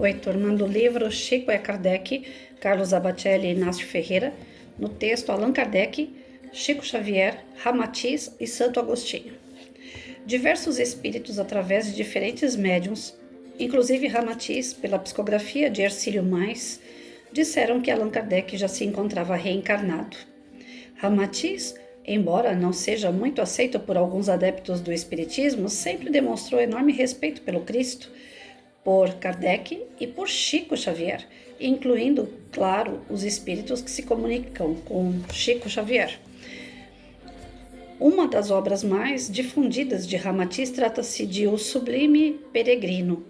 Oi, turma do livro Chico e Kardec, Carlos Abacelli e Inácio Ferreira, no texto Allan Kardec, Chico Xavier, Ramatiz e Santo Agostinho. Diversos espíritos, através de diferentes médiuns, inclusive Ramatiz, pela psicografia de Hercílio Mais, disseram que Allan Kardec já se encontrava reencarnado. Ramatiz, embora não seja muito aceito por alguns adeptos do espiritismo, sempre demonstrou enorme respeito pelo Cristo, por Kardec e por Chico Xavier, incluindo, claro, os espíritos que se comunicam com Chico Xavier. Uma das obras mais difundidas de Ramatiz trata-se de O Sublime Peregrino.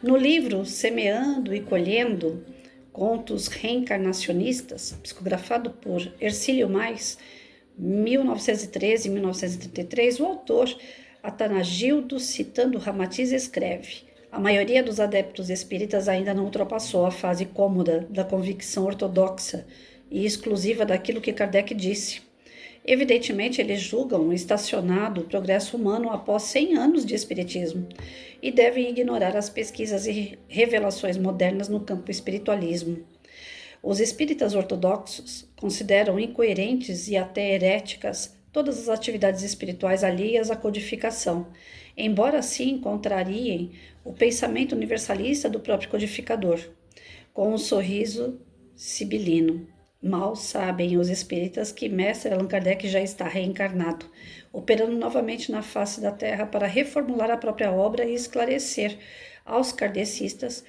No livro Semeando e Colhendo, Contos Reencarnacionistas, psicografado por Hercílio Mais, 1913 e 1933, o autor, Atanagildo, citando Ramatiz, escreve: a maioria dos adeptos espíritas ainda não ultrapassou a fase cômoda da convicção ortodoxa e exclusiva daquilo que Kardec disse. Evidentemente, eles julgam estacionado o progresso humano após 100 anos de espiritismo e devem ignorar as pesquisas e revelações modernas no campo espiritualismo. Os espíritas ortodoxos consideram incoerentes e até heréticas todas as atividades espirituais alheias à codificação, embora assim contrariem o pensamento universalista do próprio codificador, com um sorriso sibilino. Mal sabem os espíritas que Mestre Allan Kardec já está reencarnado, operando novamente na face da Terra para reformular a própria obra e esclarecer aos kardecistas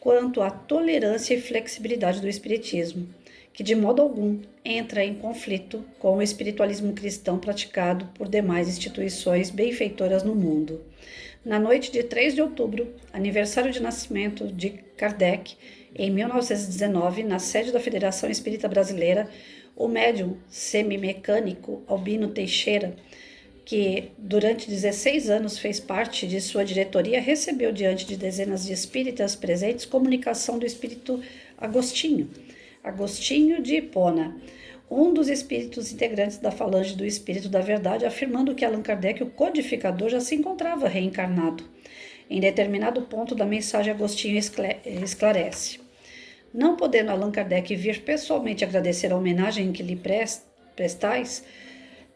quanto à tolerância e flexibilidade do espiritismo, que de modo algum entra em conflito com o espiritualismo cristão praticado por demais instituições benfeitoras no mundo. Na noite de 3 de outubro, aniversário de nascimento de Kardec, em 1919, na sede da Federação Espírita Brasileira, o médium semimecânico Albino Teixeira, que durante 16 anos fez parte de sua diretoria, recebeu diante de dezenas de espíritas presentes comunicação do espírito Agostinho de Hipona, um dos espíritos integrantes da falange do Espírito da Verdade, afirmando que Allan Kardec, o codificador, já se encontrava reencarnado. Em determinado ponto da mensagem, Agostinho esclarece: não podendo Allan Kardec vir pessoalmente agradecer a homenagem que lhe prestais,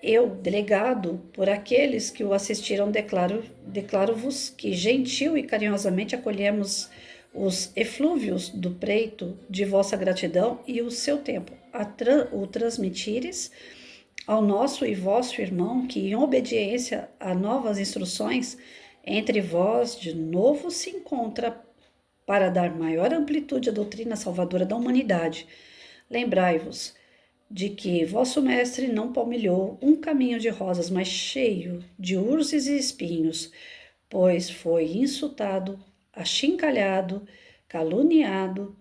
eu, delegado por aqueles que o assistiram, declaro-vos que gentil e carinhosamente acolhemos os eflúvios do preito de vossa gratidão e o seu tempo, o transmitires ao nosso e vosso irmão, que em obediência a novas instruções, entre vós de novo se encontra para dar maior amplitude à doutrina salvadora da humanidade. Lembrai-vos de que vosso mestre não palmilhou um caminho de rosas, mas cheio de urzes e espinhos, pois foi insultado, achincalhado, caluniado,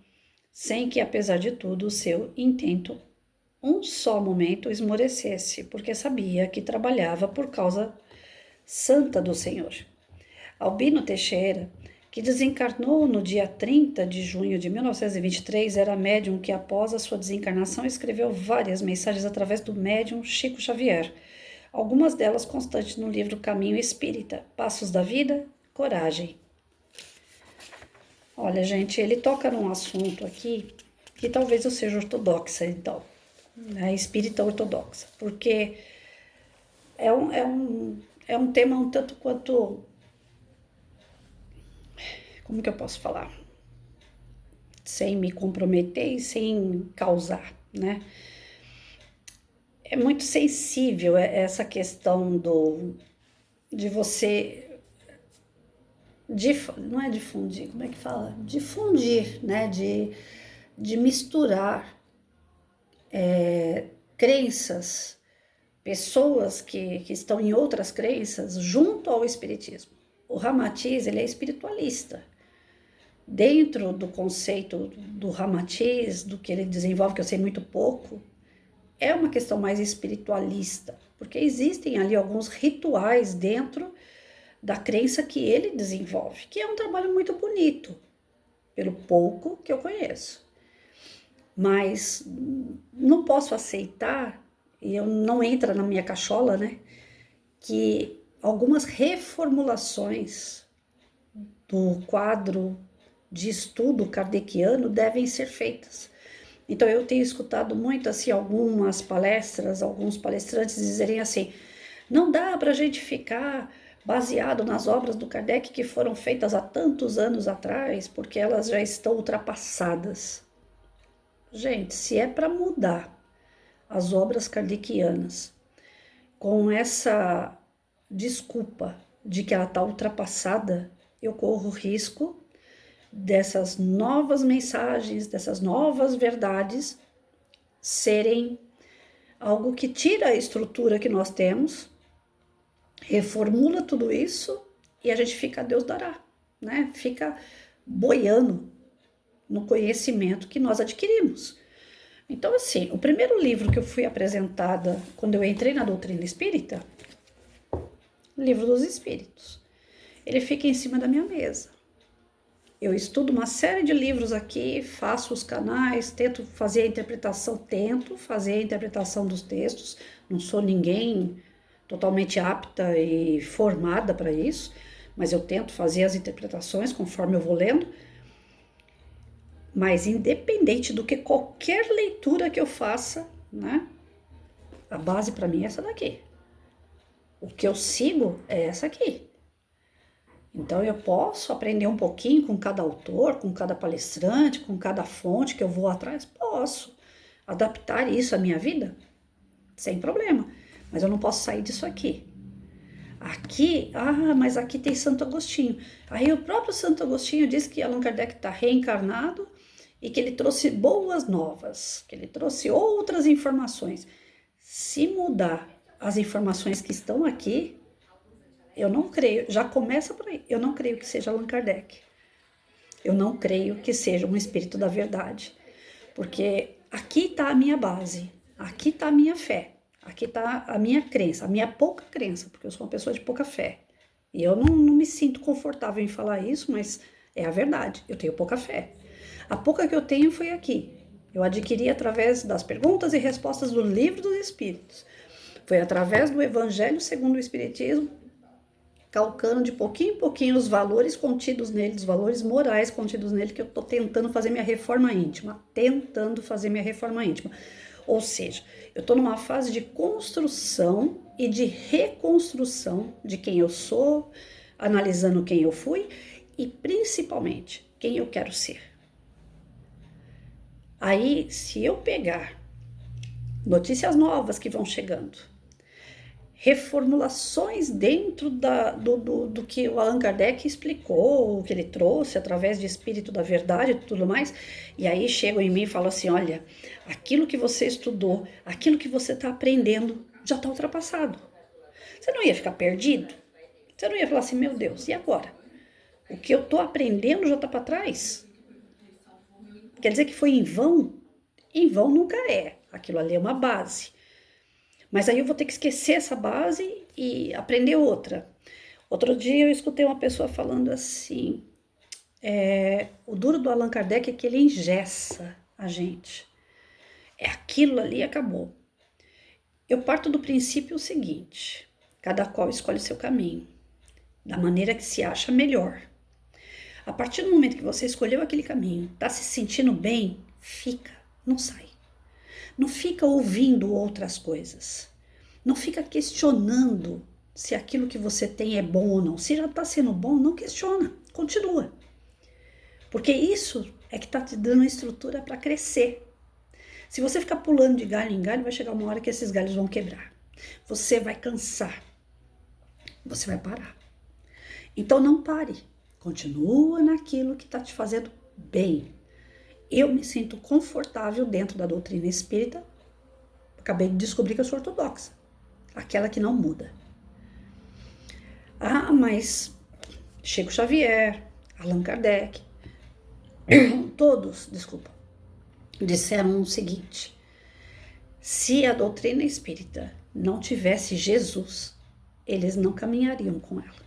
sem que, apesar de tudo, o seu intento um só momento esmorecesse, porque sabia que trabalhava por causa santa do Senhor. Albino Teixeira, que desencarnou no dia 30 de junho de 1923, era médium que, após a sua desencarnação, escreveu várias mensagens através do médium Chico Xavier, algumas delas constantes no livro Caminho Espírita, Passos da Vida, Coragem. Olha, gente, ele toca num assunto aqui que talvez eu seja ortodoxa, então, né, espírita ortodoxa, porque é um tema um tanto quanto, como que eu posso falar, sem me comprometer e sem causar, né? É muito sensível essa questão de você não é difundir, como é que fala? Difundir, né? De misturar crenças, pessoas que estão em outras crenças junto ao espiritismo. O Ramatiz, ele é espiritualista. Dentro do conceito do Ramatiz, do que ele desenvolve, que eu sei muito pouco, é uma questão mais espiritualista, porque existem ali alguns rituais dentro da crença que ele desenvolve, que é um trabalho muito bonito, pelo pouco que eu conheço. Mas não posso aceitar, e eu não entra na minha cachola, né, que algumas reformulações do quadro de estudo kardeciano devem ser feitas. Então eu tenho escutado muito assim algumas palestras, alguns palestrantes dizerem assim: não dá para a gente ficar baseado nas obras do Kardec que foram feitas há tantos anos atrás, porque elas já estão ultrapassadas. Gente, se é para mudar as obras kardecianas com essa desculpa de que ela está ultrapassada, eu corro risco dessas novas mensagens, dessas novas verdades serem algo que tira a estrutura que nós temos, reformula tudo isso e a gente fica a Deus dará, né? Fica boiando no conhecimento que nós adquirimos. Então, assim, o primeiro livro que eu fui apresentada quando eu entrei na doutrina espírita, Livro dos Espíritos, ele fica em cima da minha mesa. Eu estudo uma série de livros aqui, faço os canais, tento fazer a interpretação dos textos, não sou ninguém totalmente apta e formada para isso, mas eu tento fazer as interpretações conforme eu vou lendo. Mas independente do que qualquer leitura que eu faça, né, a base para mim é essa daqui. O que eu sigo é essa aqui. Então eu posso aprender um pouquinho com cada autor, com cada palestrante, com cada fonte que eu vou atrás? Posso. Adaptar isso à minha vida? Sem problema. Mas eu não posso sair disso aqui. Aqui, mas aqui tem Santo Agostinho. Aí o próprio Santo Agostinho diz que Allan Kardec está reencarnado e que ele trouxe boas novas, que ele trouxe outras informações. Se mudar as informações que estão aqui, eu não creio, já começa por aí, eu não creio que seja Allan Kardec. Eu não creio que seja um espírito da verdade. Porque aqui está a minha base, aqui está a minha fé, aqui está a minha crença, a minha pouca crença, porque eu sou uma pessoa de pouca fé. E eu não me sinto confortável em falar isso, mas é a verdade, eu tenho pouca fé. A pouca que eu tenho foi aqui. Eu adquiri através das perguntas e respostas do Livro dos Espíritos. Foi através do Evangelho segundo o Espiritismo, calcando de pouquinho em pouquinho os valores contidos nele, os valores morais contidos nele, que eu estou tentando fazer minha reforma íntima. Ou seja, eu estou numa fase de construção e de reconstrução de quem eu sou, analisando quem eu fui e principalmente quem eu quero ser. Aí, se eu pegar notícias novas que vão chegando, reformulações dentro do que o Allan Kardec explicou, o que ele trouxe através de Espírito da Verdade e tudo mais, e aí chegam em mim e falam assim: olha, aquilo que você estudou, aquilo que você está aprendendo já está ultrapassado. Você não ia ficar perdido? Você não ia falar assim: meu Deus, e agora? O que eu estou aprendendo já está para trás? Quer dizer que foi em vão? Em vão nunca é. Aquilo ali é uma base. Mas aí eu vou ter que esquecer essa base e aprender outra. Outro dia eu escutei uma pessoa falando assim: o duro do Allan Kardec é que ele engessa a gente. É aquilo ali e acabou. Eu parto do princípio seguinte: cada qual escolhe o seu caminho, da maneira que se acha melhor. A partir do momento que você escolheu aquele caminho, tá se sentindo bem, fica, não sai. Não fica ouvindo outras coisas. Não fica questionando se aquilo que você tem é bom ou não. Se já está sendo bom, não questiona, continua. Porque isso é que está te dando uma estrutura para crescer. Se você ficar pulando de galho em galho, vai chegar uma hora que esses galhos vão quebrar. Você vai cansar. Você vai parar. Então não pare. Continua naquilo que está te fazendo bem. Eu me sinto confortável dentro da doutrina espírita. Acabei de descobrir que eu sou ortodoxa. Aquela que não muda. Mas Chico Xavier, Allan Kardec, todos, disseram o seguinte: se a doutrina espírita não tivesse Jesus, eles não caminhariam com ela.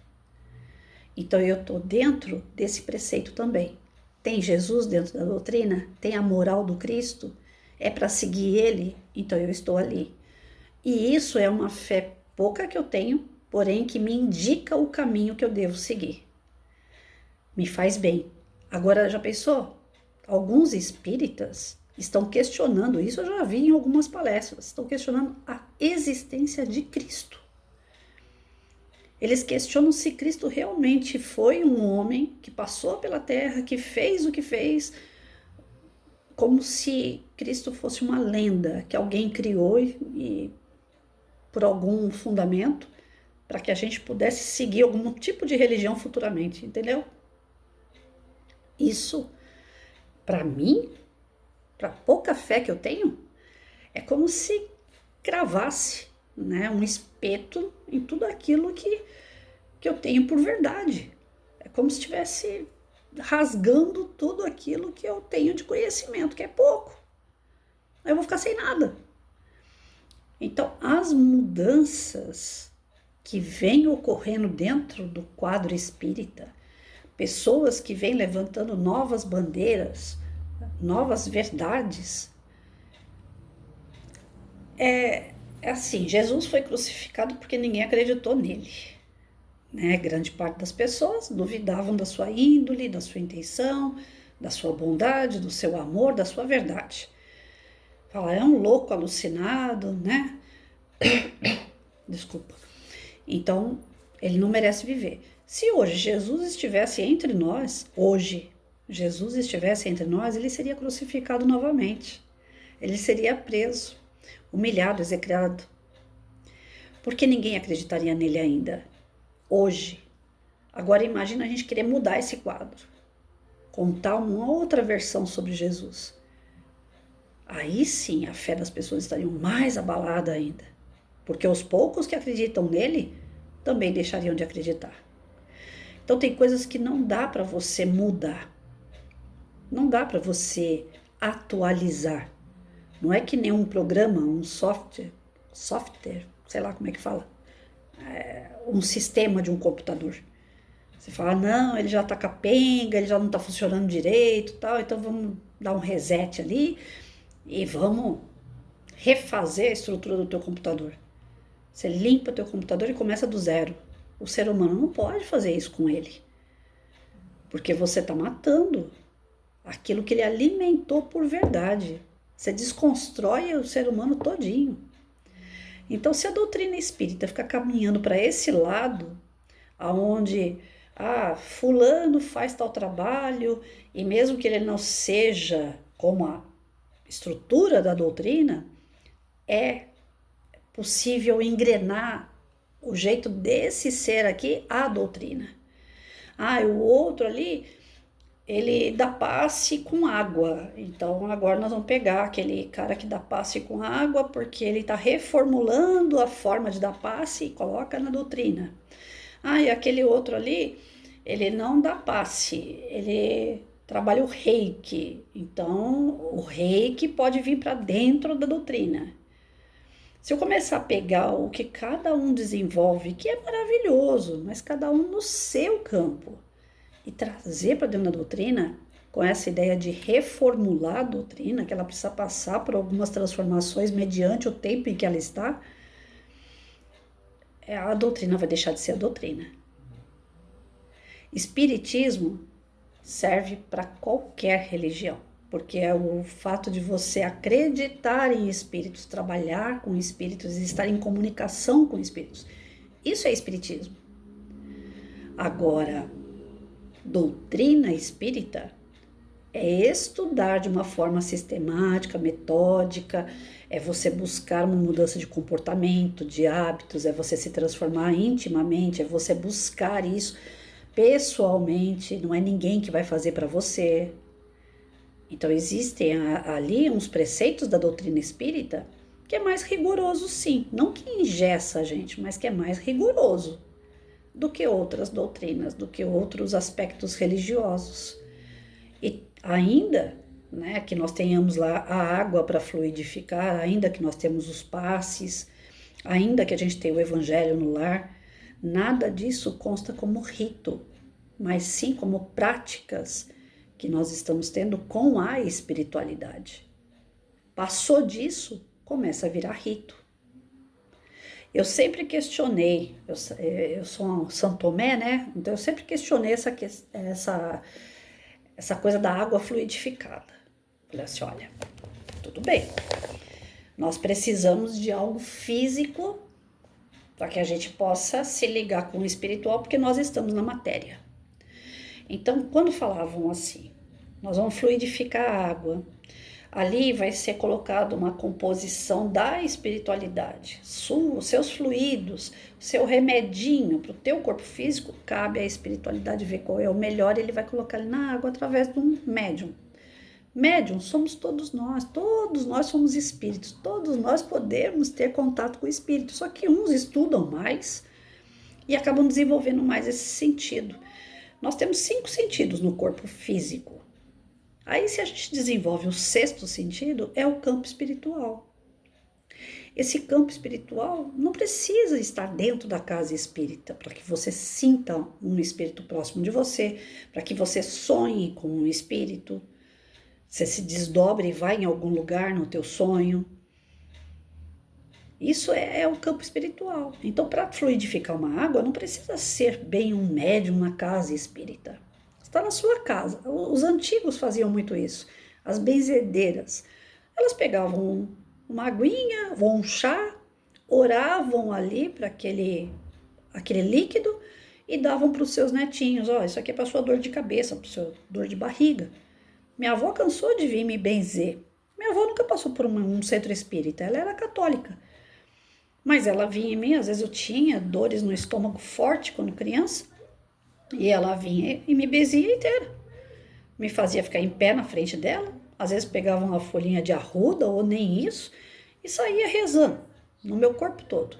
Então eu estou dentro desse preceito também. Tem Jesus dentro da doutrina? Tem a moral do Cristo? É para seguir ele? Então eu estou ali. E isso é uma fé pouca que eu tenho, porém que me indica o caminho que eu devo seguir. Me faz bem. Agora, já pensou? Alguns espíritas estão questionando isso, eu já vi em algumas palestras, estão questionando a existência de Cristo. Eles questionam se Cristo realmente foi um homem que passou pela terra, que fez o que fez, como se Cristo fosse uma lenda que alguém criou e por algum fundamento para que a gente pudesse seguir algum tipo de religião futuramente, entendeu? Isso, para mim, para pouca fé que eu tenho, é como se cravasse, né, um espeto em tudo aquilo que eu tenho por verdade. É como se estivesse rasgando tudo aquilo que eu tenho de conhecimento, que é pouco. Aí eu vou ficar sem nada. Então, as mudanças que vêm ocorrendo dentro do quadro espírita, pessoas que vêm levantando novas bandeiras, novas verdades, é assim, Jesus foi crucificado porque ninguém acreditou nele. Né? Grande parte das pessoas duvidavam da sua índole, da sua intenção, da sua bondade, do seu amor, da sua verdade. Fala, é um louco alucinado, né? Desculpa. Então, ele não merece viver. Se hoje Jesus estivesse entre nós, ele seria crucificado novamente. Ele seria preso, humilhado, execrado. Porque ninguém acreditaria nele ainda. Hoje. Agora imagina a gente querer mudar esse quadro. Contar uma outra versão sobre Jesus. Aí sim a fé das pessoas estaria mais abalada ainda. Porque os poucos que acreditam nele também deixariam de acreditar. Então tem coisas que não dá para você mudar. Não dá para você atualizar. Não é que nem um programa, um software, sei lá como é que fala, um sistema de um computador. Você fala, não, ele já tá capenga, ele já não tá funcionando direito, tal, então vamos dar um reset ali e vamos refazer a estrutura do teu computador. Você limpa o teu computador e começa do zero. O ser humano não pode fazer isso com ele. Porque você está matando aquilo que ele alimentou por verdade. Você desconstrói o ser humano todinho. Então, se a doutrina espírita ficar caminhando para esse lado, aonde fulano faz tal trabalho, e mesmo que ele não seja como a estrutura da doutrina, é possível engrenar o jeito desse ser aqui à doutrina. O outro ali, ele dá passe com água. Então agora nós vamos pegar aquele cara que dá passe com água, porque ele está reformulando a forma de dar passe e coloca na doutrina. E aquele outro ali, ele não dá passe, ele trabalha o reiki. Então o reiki pode vir para dentro da doutrina. Se eu começar a pegar o que cada um desenvolve, que é maravilhoso, mas cada um no seu campo, e trazer para dentro da doutrina, com essa ideia de reformular a doutrina, que ela precisa passar por algumas transformações mediante o tempo em que ela está, a doutrina vai deixar de ser a doutrina. Espiritismo serve para qualquer religião, porque é o fato de você acreditar em espíritos, trabalhar com espíritos e estar em comunicação com espíritos. Isso é espiritismo. Agora, doutrina espírita é estudar de uma forma sistemática, metódica, é você buscar uma mudança de comportamento, de hábitos, é você se transformar intimamente, é você buscar isso pessoalmente, não é ninguém que vai fazer para você. Então existem ali uns preceitos da doutrina espírita que é mais rigoroso, sim, não que engessa a gente, mas que é mais rigoroso do que outras doutrinas, do que outros aspectos religiosos. E ainda, né, que nós tenhamos lá a água para fluidificar, ainda que nós temos os passes, ainda que a gente tenha o evangelho no lar, nada disso consta como rito, mas sim como práticas que nós estamos tendo com a espiritualidade. Passou disso, começa a virar rito. Eu sempre questionei, eu sou um São Tomé, né? Então eu sempre questionei essa essa coisa da água fluidificada. Falei assim, olha, tudo bem, nós precisamos de algo físico para que a gente possa se ligar com o espiritual, porque nós estamos na matéria. Então, quando falavam assim, nós vamos fluidificar a água, ali vai ser colocado uma composição da espiritualidade, os seus fluidos, o seu remedinho para o teu corpo físico, cabe à espiritualidade ver qual é o melhor, ele vai colocar ele na água através de um médium. Médium somos todos nós somos espíritos, todos nós podemos ter contato com o espírito, só que uns estudam mais e acabam desenvolvendo mais esse sentido. Nós temos 5 sentidos no corpo físico. Aí, se a gente desenvolve o 6º sentido, é o campo espiritual. Esse campo espiritual não precisa estar dentro da casa espírita para que você sinta um espírito próximo de você, para que você sonhe com um espírito. Você se desdobre e vai em algum lugar no teu sonho. Isso é o campo espiritual. Então, para fluidificar uma água, não precisa ser bem um médium na casa espírita. Está na sua casa. Os antigos faziam muito isso. As benzedeiras, elas pegavam uma aguinha ou um chá, oravam ali para aquele líquido e davam para os seus netinhos. Ó, isso aqui é para sua dor de cabeça, para sua dor de barriga. Minha avó cansou de vir me benzer. Minha avó nunca passou por um centro espírita, ela era católica. Mas ela vinha em mim, às vezes eu tinha dores no estômago forte quando criança, e ela vinha e me benzia inteira. Me fazia ficar em pé na frente dela, às vezes pegava uma folhinha de arruda ou nem isso, e saía rezando no meu corpo todo.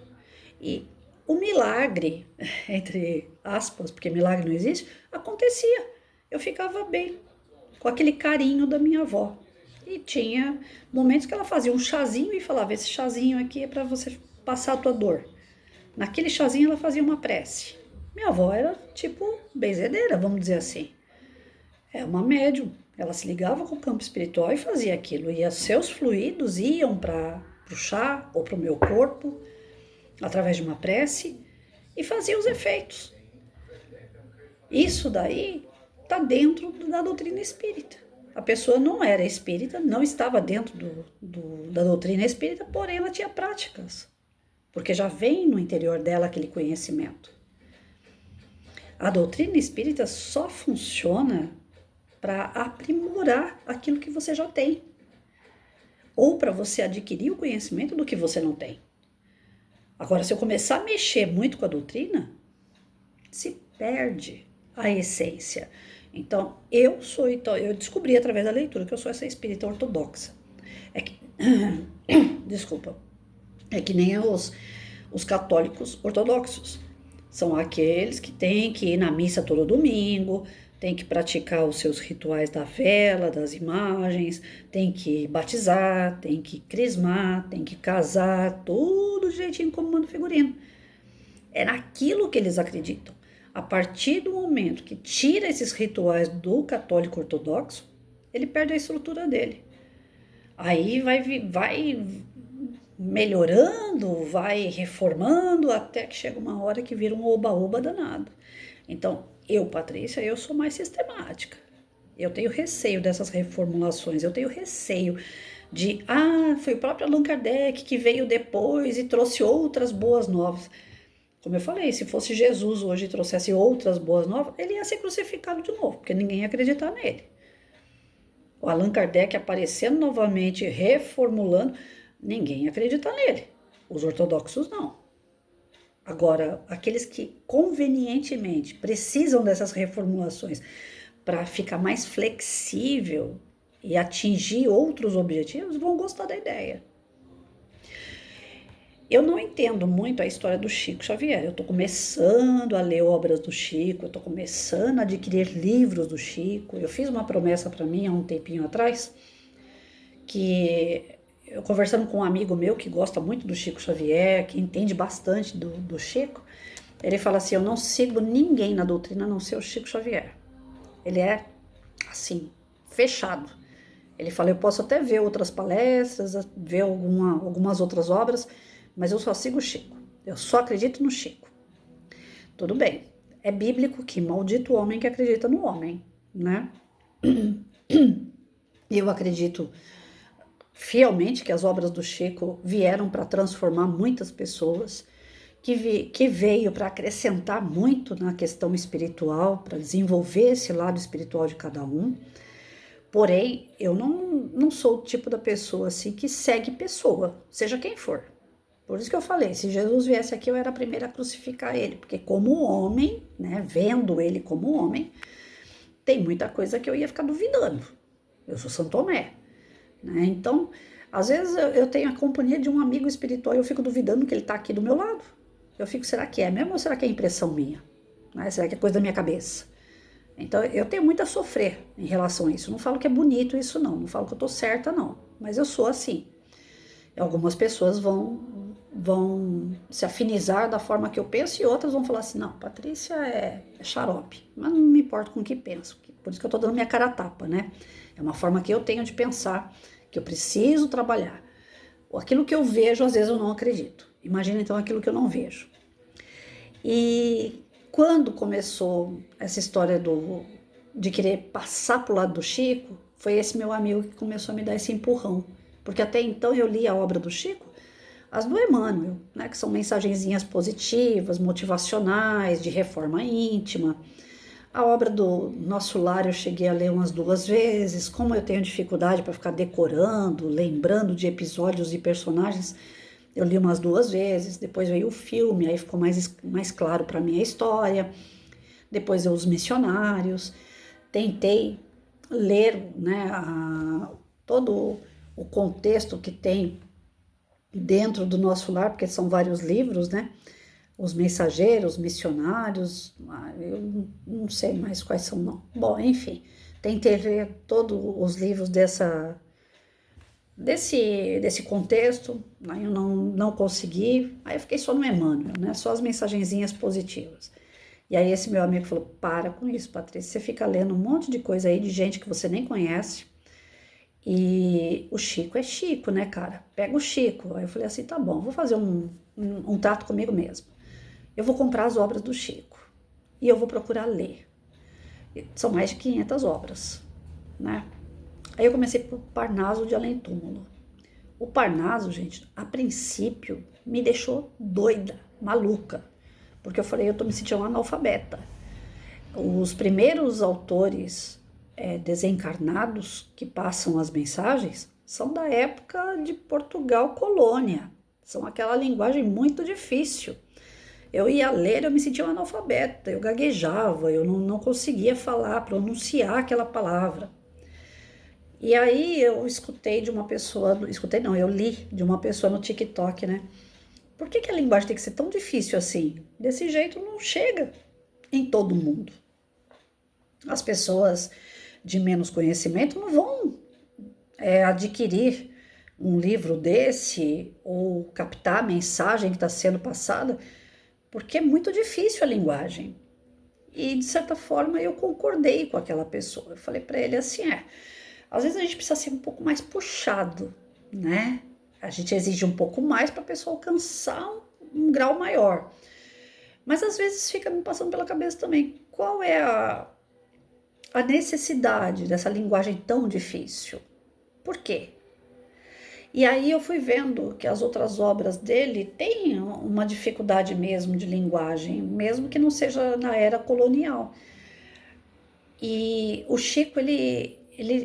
E o milagre, entre aspas, porque milagre não existe, acontecia. Eu ficava bem, com aquele carinho da minha avó. E tinha momentos que ela fazia um chazinho e falava, esse chazinho aqui é para você passar a tua dor. Naquele chazinho ela fazia uma prece. Minha avó era tipo benzedeira, vamos dizer assim. É uma médium. Ela se ligava com o campo espiritual e fazia aquilo. E os seus fluidos iam para o chá ou para o meu corpo, através de uma prece, e fazia os efeitos. Isso daí está dentro da doutrina espírita. A pessoa não era espírita, não estava dentro da doutrina espírita, porém ela tinha práticas, porque já vem no interior dela aquele conhecimento. A doutrina espírita só funciona para aprimorar aquilo que você já tem, ou para você adquirir o conhecimento do que você não tem. Agora, se eu começar a mexer muito com a doutrina, se perde a essência. Então, eu descobri através da leitura que eu sou essa espírita ortodoxa. Desculpa. É que nem os católicos ortodoxos. São aqueles que têm que ir na missa todo domingo, têm que praticar os seus rituais da vela, das imagens, têm que batizar, têm que crismar, têm que casar, tudo direitinho como manda o figurino. É naquilo que eles acreditam. A partir do momento que tira esses rituais do católico ortodoxo, ele perde a estrutura dele. Aí vai melhorando, vai reformando, até que chega uma hora que vira um oba-oba danado. Então, Patrícia, eu sou mais sistemática. Eu tenho receio dessas reformulações, eu tenho receio de, foi o próprio Allan Kardec que veio depois e trouxe outras boas novas. Como eu falei, se fosse Jesus hoje e trouxesse outras boas novas, ele ia ser crucificado de novo, porque ninguém ia acreditar nele. O Allan Kardec aparecendo novamente, reformulando, ninguém ia acreditar nele. Os ortodoxos não. Agora, aqueles que convenientemente precisam dessas reformulações para ficar mais flexível e atingir outros objetivos, vão gostar da ideia. Eu não entendo muito a história do Chico Xavier. Eu estou começando a ler obras do Chico, eu estou começando a adquirir livros do Chico. Eu fiz uma promessa para mim há um tempinho atrás, que eu conversando com um amigo meu que gosta muito do Chico Xavier, que entende bastante do Chico, ele fala assim, eu não sigo ninguém na doutrina a não ser o Chico Xavier. Ele é, assim, fechado. Ele fala, eu posso até ver outras palestras, ver algumas outras obras, mas eu só sigo o Chico. Eu só acredito no Chico. Tudo bem. É bíblico que maldito o homem que acredita no homem, né? Eu acredito fielmente que as obras do Chico vieram para transformar muitas pessoas, que veio para acrescentar muito na questão espiritual, para desenvolver esse lado espiritual de cada um. Porém, eu não sou o tipo da pessoa assim que segue pessoa, seja quem for. Por isso que eu falei, se Jesus viesse aqui, eu era a primeira a crucificar ele, porque como homem, né, vendo ele como homem, tem muita coisa que eu ia ficar duvidando. Eu sou Santo Tomé, né? Então, às vezes eu tenho a companhia de um amigo espiritual e eu fico duvidando que ele está aqui do meu lado. Eu fico, será que é mesmo ou será que é impressão minha? Né? Será que é coisa da minha cabeça? Então, eu tenho muito a sofrer em relação a isso. Não falo que é bonito isso, não. Não falo que eu tô certa, não. Mas eu sou assim. Algumas pessoas vão se afinizar da forma que eu penso e outras vão falar assim, não, Patrícia é xarope. Mas não me importo com o que penso. Por isso que eu tô dando minha cara a tapa, né? É uma forma que eu tenho de pensar, que eu preciso trabalhar. Aquilo que eu vejo, às vezes eu não acredito. Imagina então aquilo que eu não vejo. E quando começou essa história de querer passar pro lado do Chico, foi esse meu amigo que começou a me dar esse empurrão. Porque até então eu li a obra do Chico, as do Emmanuel, né, que são mensagenzinhas positivas, motivacionais, de reforma íntima. A obra do Nosso Lar eu cheguei a ler umas 2 vezes. Como eu tenho dificuldade para ficar decorando, lembrando de episódios e personagens, eu li umas 2 vezes. Depois veio o filme, aí ficou mais claro para mim a história. Depois eu Os Missionários. Tentei ler, né, todo o contexto que tem dentro do Nosso Lar, porque são vários livros, né? Os Mensageiros, Missionários, eu não sei mais quais são, não. Bom, enfim, tentei ler todos os livros desse contexto, aí eu não consegui, aí eu fiquei só no Emmanuel, né? Só as mensagenzinhas positivas. E aí esse meu amigo falou, para com isso, Patrícia, você fica lendo um monte de coisa aí de gente que você nem conhece, e o Chico é Chico, né, cara? Pega o Chico. Aí eu falei assim, tá bom, vou fazer um trato comigo mesmo. Eu vou comprar as obras do Chico e eu vou procurar ler. São mais de 500 obras, né? Aí eu comecei por Parnaso de Além Túmulo. O Parnaso, gente, a princípio me deixou doida, maluca, porque eu falei, eu tô me sentindo analfabeta. Os primeiros autores desencarnados que passam as mensagens são da época de Portugal colônia. São aquela linguagem muito difícil. Eu ia ler, eu me sentia uma analfabeta, eu gaguejava, eu não conseguia falar, pronunciar aquela palavra. E aí eu escutei de uma pessoa, escutei não, eu li de uma pessoa no TikTok, né? Por que a linguagem tem que ser tão difícil assim? Desse jeito não chega em todo mundo. As pessoas de menos conhecimento não vão adquirir um livro desse ou captar a mensagem que está sendo passada, porque é muito difícil a linguagem. E, de certa forma, eu concordei com aquela pessoa. Eu falei para ele assim, às vezes a gente precisa ser um pouco mais puxado, né? A gente exige um pouco mais para a pessoa alcançar um grau maior. Mas, às vezes, fica me passando pela cabeça também, qual é a necessidade dessa linguagem tão difícil? Por quê? E aí eu fui vendo que as outras obras dele têm uma dificuldade mesmo de linguagem, mesmo que não seja na era colonial. E o Chico, ele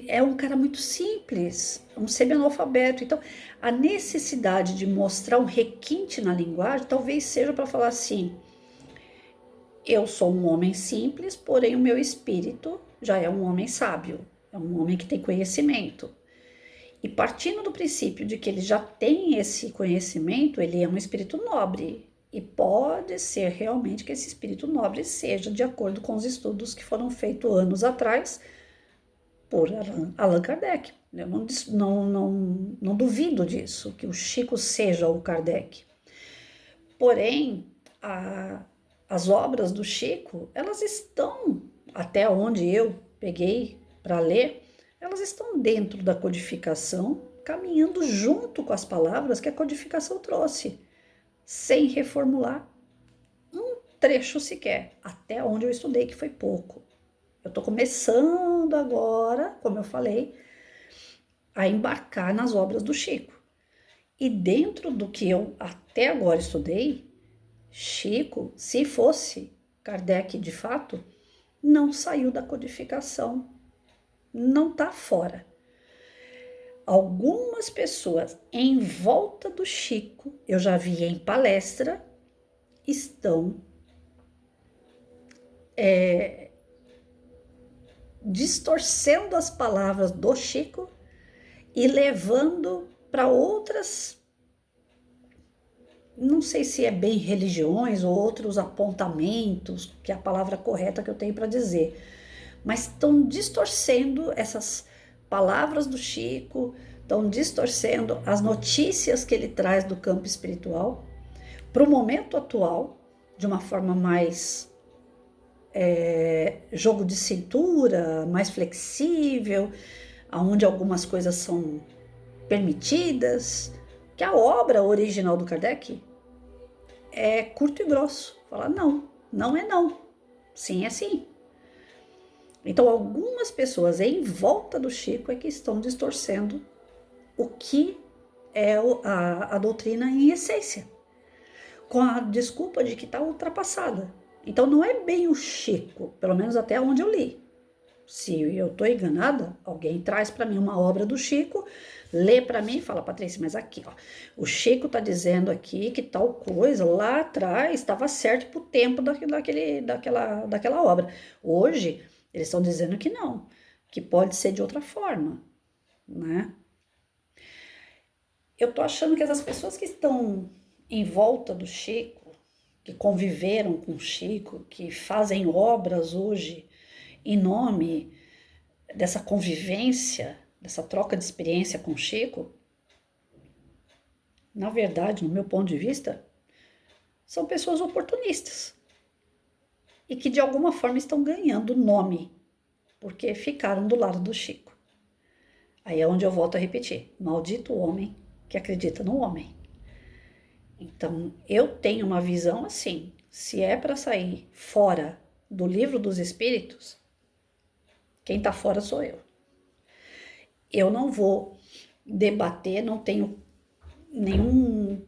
é um cara muito simples, um semi-analfabeto. Então, a necessidade de mostrar um requinte na linguagem talvez seja para falar assim, eu sou um homem simples, porém o meu espírito já é um homem sábio, é um homem que tem conhecimento. E partindo do princípio de que ele já tem esse conhecimento, ele é um espírito nobre. E pode ser realmente que esse espírito nobre seja de acordo com os estudos que foram feitos anos atrás por Allan Kardec. Eu não duvido disso, que o Chico seja o Kardec. Porém, as obras do Chico, elas estão, até onde eu peguei para ler, elas estão dentro da codificação, caminhando junto com as palavras que a codificação trouxe, sem reformular um trecho sequer, até onde eu estudei, que foi pouco. Eu estou começando agora, como eu falei, a embarcar nas obras do Chico. E dentro do que eu até agora estudei, Chico, se fosse Kardec de fato, não saiu da codificação, não está fora. Algumas pessoas em volta do Chico, eu já vi em palestra, estão distorcendo as palavras do Chico e levando para outras, não sei se é bem religiões ou outros apontamentos, que é a palavra correta que eu tenho para dizer, mas estão distorcendo essas palavras do Chico, estão distorcendo as notícias que ele traz do campo espiritual para o momento atual, de uma forma mais jogo de cintura, mais flexível, onde algumas coisas são permitidas, que a obra original do Kardec é curto e grosso. Fala não, não é não, sim é sim. Então algumas pessoas em volta do Chico é que estão distorcendo o que é a doutrina em essência, com a desculpa de que está ultrapassada. Então não é bem o Chico, pelo menos até onde eu li. Se eu estou enganada, alguém traz para mim uma obra do Chico, lê para mim e fala, Patrícia, mas aqui, ó, o Chico está dizendo aqui que tal coisa lá atrás estava certo para o tempo daquela obra. Hoje, eles estão dizendo que não, que pode ser de outra forma, né? Eu tô achando que essas pessoas que estão em volta do Chico, que conviveram com o Chico, que fazem obras hoje em nome dessa convivência, dessa troca de experiência com o Chico, na verdade, no meu ponto de vista, são pessoas oportunistas e que de alguma forma estão ganhando nome, porque ficaram do lado do Chico. Aí é onde eu volto a repetir, maldito o homem que acredita no homem. Então, eu tenho uma visão assim, se é para sair fora do livro dos espíritos, quem está fora sou eu. Eu não vou debater, não tenho nenhum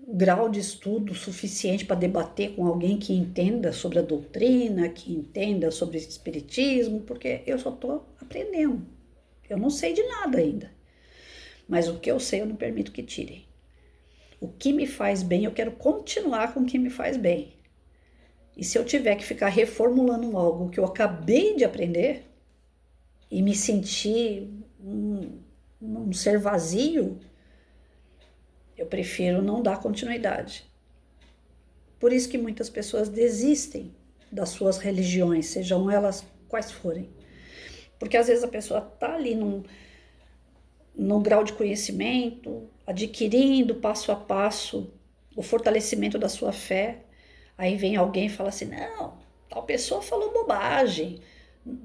grau de estudo suficiente para debater com alguém que entenda sobre a doutrina, que entenda sobre o espiritismo, porque eu só estou aprendendo. Eu não sei de nada ainda. Mas o que eu sei eu não permito que tirem. O que me faz bem, eu quero continuar com o que me faz bem. E se eu tiver que ficar reformulando algo que eu acabei de aprender e me sentir um ser vazio, eu prefiro não dar continuidade. Por isso que muitas pessoas desistem das suas religiões, sejam elas quais forem. Porque às vezes a pessoa está ali num grau de conhecimento, adquirindo passo a passo o fortalecimento da sua fé. Aí vem alguém e fala assim, não, tal pessoa falou bobagem,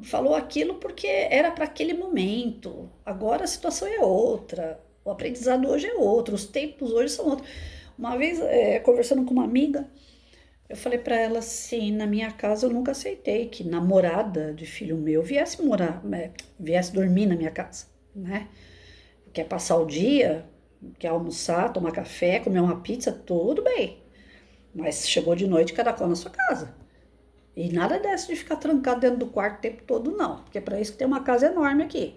falou aquilo porque era para aquele momento, agora a situação é outra, o aprendizado hoje é outro, os tempos hoje são outros. Uma vez, conversando com uma amiga, eu falei para ela assim, na minha casa eu nunca aceitei que namorada de filho meu viesse dormir na minha casa, né? Quer passar o dia, quer almoçar, tomar café, comer uma pizza, tudo bem. Mas chegou de noite, cada qual na sua casa. E nada dessa de ficar trancado dentro do quarto o tempo todo, não. Porque é para isso que tem uma casa enorme aqui.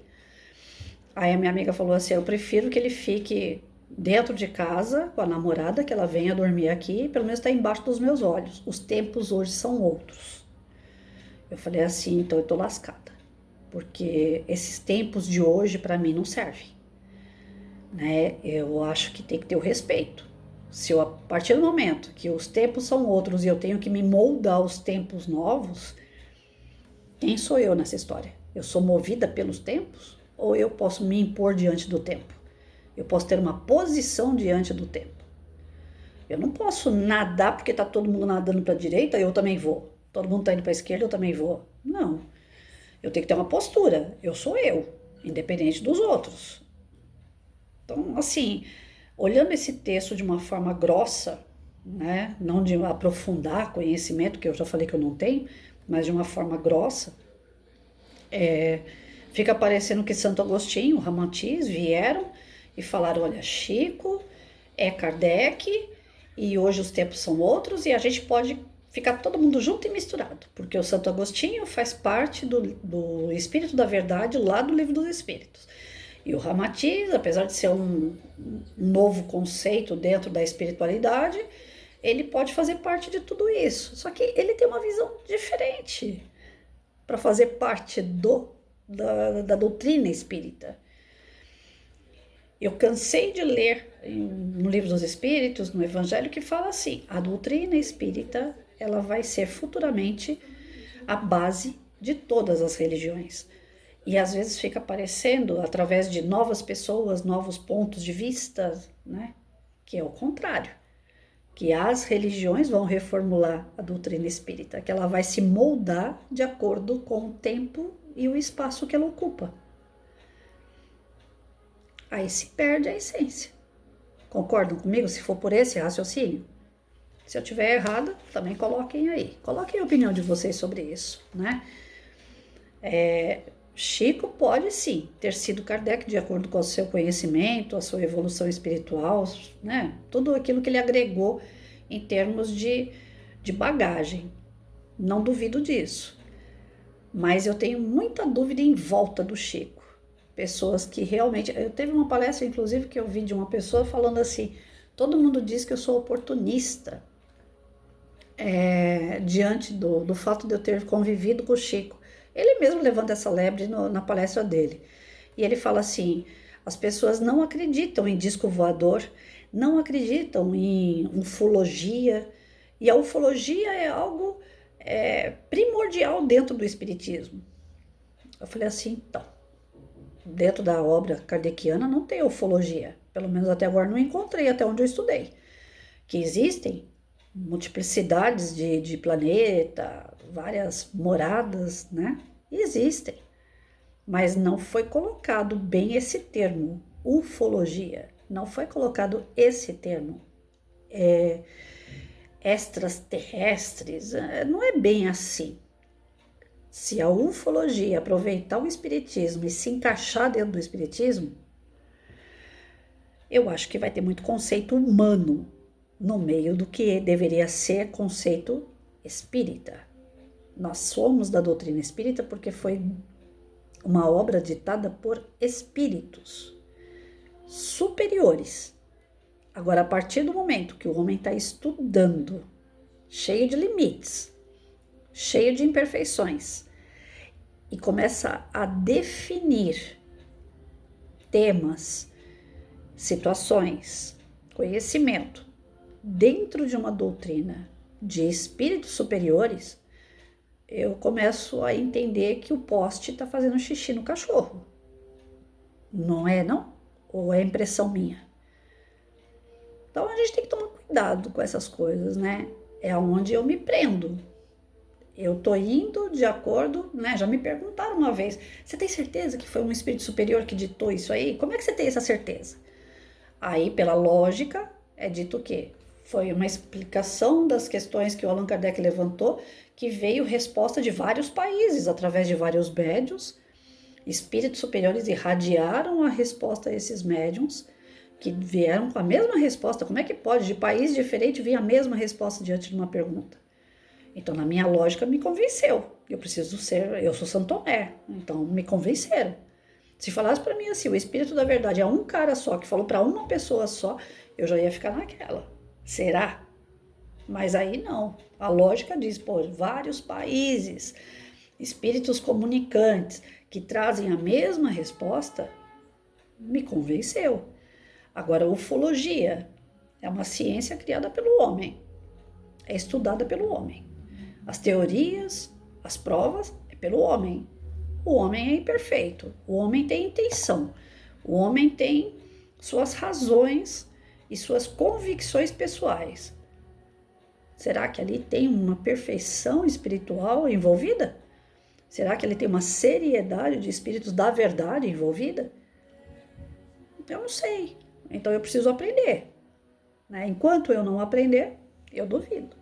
Aí a minha amiga falou assim, eu prefiro que ele fique dentro de casa com a namorada, que ela venha dormir aqui, pelo menos está embaixo dos meus olhos. Os tempos hoje são outros. Eu falei assim, então eu tô lascada. Porque esses tempos de hoje para mim não servem. Né? Eu acho que tem que ter o respeito. Se eu, a partir do momento que os tempos são outros e eu tenho que me moldar aos tempos novos, quem sou eu nessa história? Eu sou movida pelos tempos ou eu posso me impor diante do tempo? Eu posso ter uma posição diante do tempo. Eu não posso nadar porque está todo mundo nadando para a direita, eu também vou. Todo mundo está indo para a esquerda, eu também vou. Não. Eu tenho que ter uma postura. Eu sou eu, independente dos outros. Então, assim, olhando esse texto de uma forma grossa, né, não de aprofundar conhecimento, que eu já falei que eu não tenho, mas de uma forma grossa, Fica parecendo que Santo Agostinho, Ramatiz vieram e falaram, olha, Chico é Kardec e hoje os tempos são outros e a gente pode ficar todo mundo junto e misturado, porque o Santo Agostinho faz parte do Espírito da Verdade lá do Livro dos Espíritos. E o Ramatiz, apesar de ser um novo conceito dentro da espiritualidade, ele pode fazer parte de tudo isso. Só que ele tem uma visão diferente para fazer parte da doutrina espírita. Eu cansei de ler no Livro dos Espíritos, no Evangelho, que fala assim, a doutrina espírita ela vai ser futuramente a base de todas as religiões. E às vezes fica aparecendo, através de novas pessoas, novos pontos de vista, né? Que é o contrário. Que as religiões vão reformular a doutrina espírita, que ela vai se moldar de acordo com o tempo e o espaço que ela ocupa. Aí se perde a essência. Concordam comigo se for por esse raciocínio? Se eu tiver errada, também coloquem aí. Coloquem a opinião de vocês sobre isso, né? Chico pode sim ter sido Kardec de acordo com o seu conhecimento, a sua evolução espiritual, né? Tudo aquilo que ele agregou em termos de bagagem. Não duvido disso. Mas eu tenho muita dúvida em volta do Chico. Pessoas que realmente... Eu teve uma palestra, inclusive, que eu vi de uma pessoa falando assim, todo mundo diz que eu sou oportunista diante do fato de eu ter convivido com o Chico. Ele mesmo levanta essa lebre na palestra dele. E ele fala assim, as pessoas não acreditam em disco voador, não acreditam em ufologia, e a ufologia é algo primordial dentro do espiritismo. Eu falei assim, então, dentro da obra kardeciana não tem ufologia, pelo menos até agora não encontrei, até onde eu estudei. Que existem multiplicidades de planeta, várias moradas, né? Existem, mas não foi colocado bem esse termo, ufologia, não foi colocado esse termo, extraterrestres, não é bem assim. Se a ufologia aproveitar o espiritismo e se encaixar dentro do espiritismo, eu acho que vai ter muito conceito humano no meio do que deveria ser conceito espírita. Nós somos da doutrina espírita porque foi uma obra ditada por espíritos superiores. Agora, a partir do momento que o homem está estudando, cheio de limites, cheio de imperfeições, e começa a definir temas, situações, conhecimento, dentro de uma doutrina de espíritos superiores, eu começo a entender que o poste está fazendo xixi no cachorro. Não é, não? Ou é impressão minha? Então a gente tem que tomar cuidado com essas coisas, né? É onde eu me prendo. Eu tô indo de acordo, né? Já me perguntaram uma vez, você tem certeza que foi um espírito superior que ditou isso aí? Como é que você tem essa certeza? Aí, pela lógica, é dito o quê? Foi uma explicação das questões que o Allan Kardec levantou, que veio resposta de vários países, através de vários médiuns. Espíritos superiores irradiaram a resposta a esses médiuns, que vieram com a mesma resposta. Como é que pode, de país diferente, vir a mesma resposta diante de uma pergunta? Então, na minha lógica, me convenceu. Eu sou Santo Tomé, então me convenceram. Se falasse para mim assim, o Espírito da Verdade é um cara só, que falou para uma pessoa só, eu já ia ficar naquela. Será? Mas aí não. A lógica diz, pô, vários países, espíritos comunicantes que trazem a mesma resposta, me convenceu. Agora, a ufologia é uma ciência criada pelo homem, é estudada pelo homem. As teorias, as provas, é pelo homem. O homem é imperfeito, o homem tem intenção, o homem tem suas razões e suas convicções pessoais. Será que ali tem uma perfeição espiritual envolvida? Será que ele tem uma seriedade de espíritos da verdade envolvida? Eu não sei. Então eu preciso aprender, né? Enquanto eu não aprender, eu duvido.